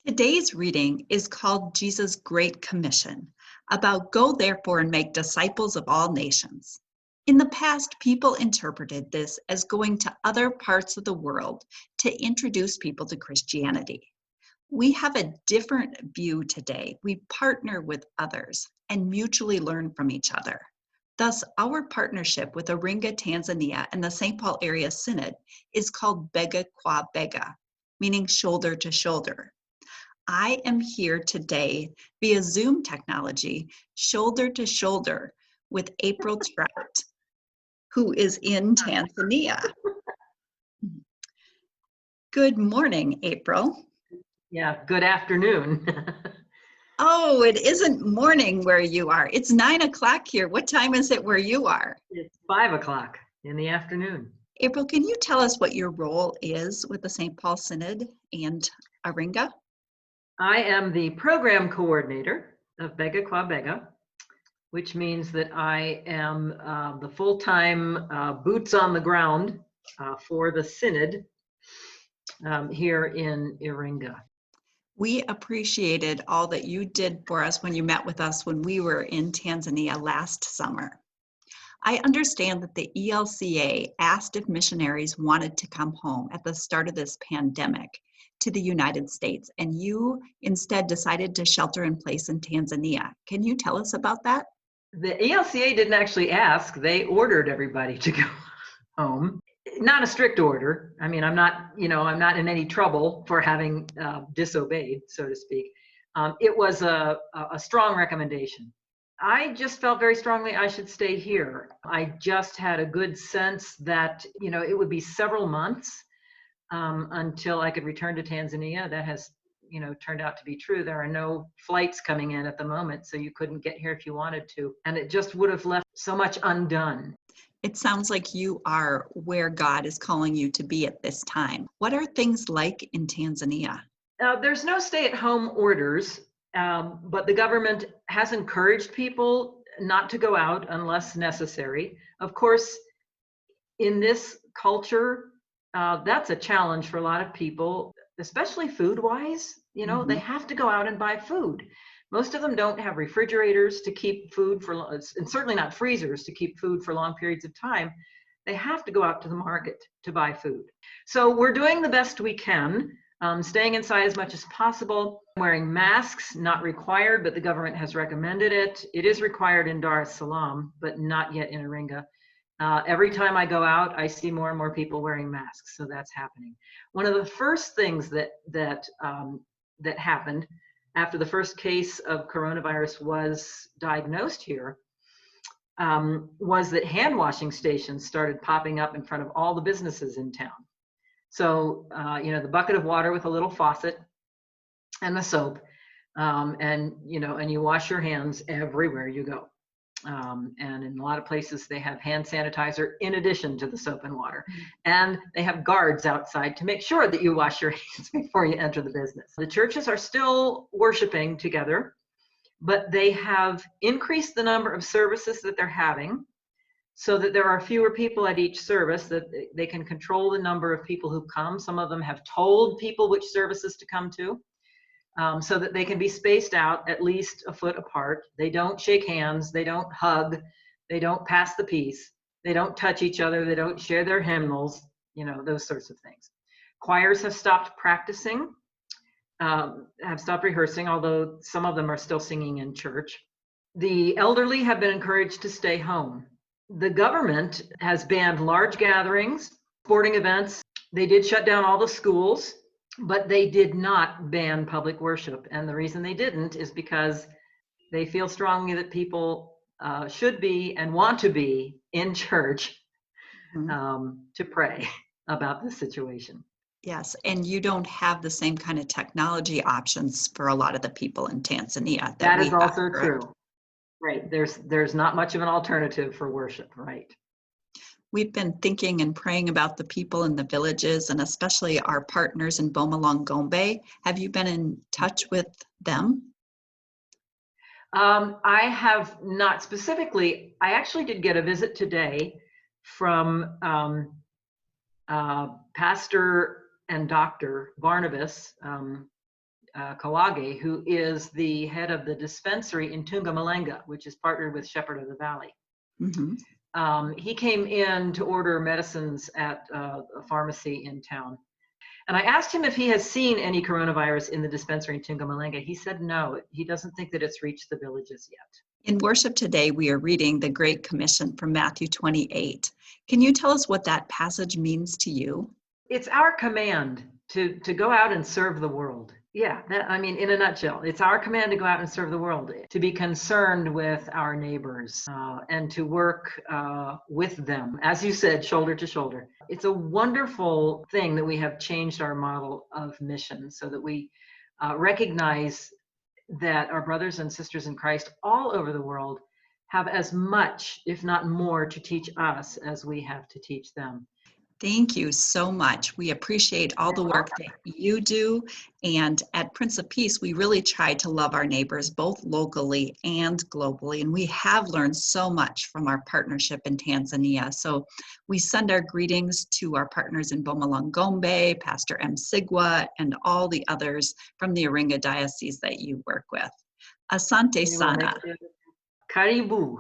Today's reading is called Jesus' Great Commission, about go therefore and make disciples of all nations. In the past, people interpreted this as going to other parts of the world to introduce people to Christianity. We have a different view today. We partner with others and mutually learn from each other. Thus, our partnership with Iringa, Tanzania and the St. Paul Area Synod is called Bega Kwa Bega, meaning shoulder to shoulder. I am here today via Zoom technology, shoulder to shoulder with April Trout, who is in Tanzania. Good morning, April. Yeah, good afternoon. Oh, it isn't morning where you are. It's 9 o'clock here. What time is it where you are? It's 5 o'clock in the afternoon. April, can you tell us what your role is with the St. Paul Synod and Iringa? I am the program coordinator of Bega Kwa Bega, which means that I am the full-time boots on the ground for the Synod here in Iringa. We appreciated all that you did for us when you met with us when we were in Tanzania last summer. I understand that the ELCA asked if missionaries wanted to come home at the start of this pandemic to the United States, and you instead decided to shelter in place in Tanzania. Can you tell us about that? The ELCA didn't actually ask, they ordered everybody to go home. Not a strict order. I mean, I'm not in any trouble for having disobeyed, so to speak. It was a strong recommendation. I just felt very strongly I should stay here. I just had a good sense that, it would be several months until I could return to Tanzania. That has, turned out to be true. There are no flights coming in at the moment, so you couldn't get here if you wanted to. And it just would have left so much undone. It sounds like you are where God is calling you to be at this time. What are things like in Tanzania? There's no stay-at-home orders, but the government has encouraged people not to go out unless necessary. Of course, in this culture, that's a challenge for a lot of people, especially food-wise. They have to go out and buy food. Most of them don't have refrigerators to keep food for, and certainly not freezers to keep food for long periods of time. They have to go out to the market to buy food. So we're doing the best we can, staying inside as much as possible, wearing masks, not required, but the government has recommended it. It is required in Dar es Salaam, but not yet in Iringa. Every time I go out, I see more and more people wearing masks, so that's happening. One of the first things that happened after the first case of coronavirus was diagnosed here was that hand washing stations started popping up in front of all the businesses in town. So, the bucket of water with a little faucet and the soap, and you wash your hands everywhere you go. And in a lot of places they have hand sanitizer in addition to the soap and water. And they have guards outside to make sure that you wash your hands before you enter the business. The churches are still worshiping together, but they have increased the number of services that they're having so that there are fewer people at each service, that they can control the number of people who come. Some of them have told people which services to come to. So that they can be spaced out at least a foot apart. They don't shake hands, they don't hug, they don't pass the peace, they don't touch each other, they don't share their hymnals, those sorts of things. Choirs have stopped practicing, have stopped rehearsing, although some of them are still singing in church. The elderly have been encouraged to stay home. The government has banned large gatherings, sporting events. They did shut down all the schools, but they did not ban public worship. And the reason they didn't is because they feel strongly that people should be and want to be in church to pray about the situation. Yes, and you don't have the same kind of technology options for a lot of the people in Tanzania. That is also true. Right, there's not much of an alternative for worship, right? We've been thinking and praying about the people in the villages and especially our partners in Bomalong Gombe. Have you been in touch with them? I have not specifically. I actually did get a visit today from Pastor and Dr. Barnabas Kawage, who is the head of the dispensary in Tungamalenga, which is partnered with Shepherd of the Valley. Mm-hmm. He came in to order medicines at a pharmacy in town. And I asked him if he has seen any coronavirus in the dispensary in Tungamalenga. He said no, he doesn't think that it's reached the villages yet. In worship today, we are reading the Great Commission from Matthew 28. Can you tell us what that passage means to you? It's our command to go out and serve the world. Yeah, in a nutshell, it's our command to go out and serve the world, to be concerned with our neighbors and to work with them, as you said, shoulder to shoulder. It's a wonderful thing that we have changed our model of mission so that we recognize that our brothers and sisters in Christ all over the world have as much, if not more, to teach us as we have to teach them. Thank you so much. We appreciate all the work that you do. And at Prince of Peace, we really try to love our neighbors, both locally and globally. And we have learned so much from our partnership in Tanzania. So we send our greetings to our partners in Bomolangombe, Pastor M. Sigwa, and all the others from the Iringa Diocese that you work with. Asante sana. Karibu.